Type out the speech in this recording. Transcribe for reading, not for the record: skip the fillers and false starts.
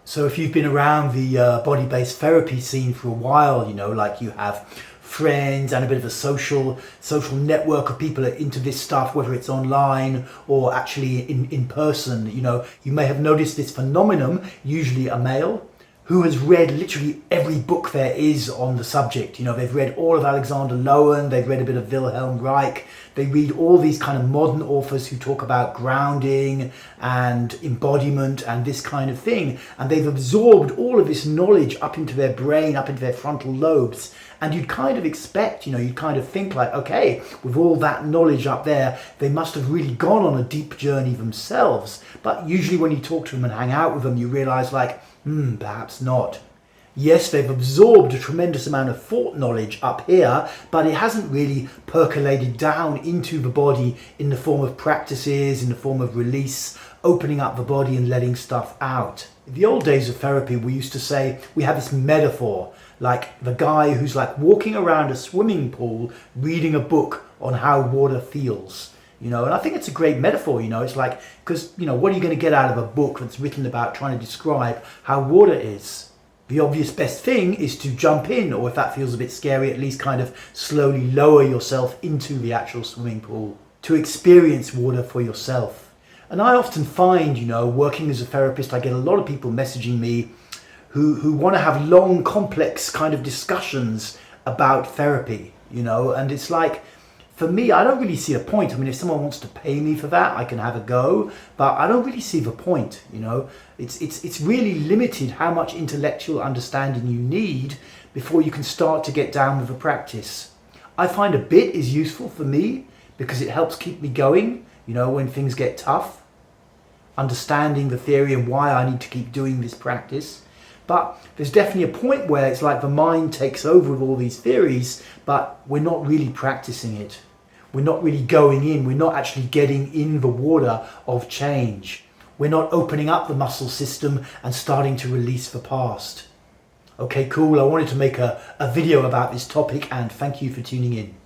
So if you've been around the body-based therapy scene for a while, like you have friends and a bit of a social network of people that are into this stuff, whether it's online or actually in person, you may have noticed this phenomenon, usually a male, who has read literally every book there is on the subject. They've read all of Alexander Lowen, they've read a bit of Wilhelm Reich, they read all these kind of modern authors who talk about grounding and embodiment and this kind of thing. And they've absorbed all of this knowledge up into their brain, up into their frontal lobes. And you'd kind of expect, you'd kind of think like, okay, with all that knowledge up there, they must have really gone on a deep journey themselves. But usually when you talk to them and hang out with them, you realize like, perhaps not. Yes, they've absorbed a tremendous amount of thought knowledge up here, but it hasn't really percolated down into the body in the form of practices, in the form of release, opening up the body and letting stuff out. In the old days of therapy, we used to say, we have this metaphor, like the guy who's like walking around a swimming pool, reading a book on how water feels. And I think it's a great metaphor, it's like, because, what are you going to get out of a book that's written about trying to describe how water is? The obvious best thing is to jump in, or if that feels a bit scary, at least kind of slowly lower yourself into the actual swimming pool to experience water for yourself. And I often find, working as a therapist, I get a lot of people messaging me who want to have long, complex kind of discussions about therapy, and it's like, for me, I don't really see a point. I mean, if someone wants to pay me for that, I can have a go, but I don't really see the point, It's really limited how much intellectual understanding you need before you can start to get down with the practice. I find a bit is useful for me because it helps keep me going, when things get tough, understanding the theory and why I need to keep doing this practice. But there's definitely a point where it's like the mind takes over with all these theories, but we're not really practicing it. We're not really going in. We're not actually getting in the water of change. We're not opening up the muscle system and starting to release the past. Okay, cool. I wanted to make a video about this topic, and thank you for tuning in.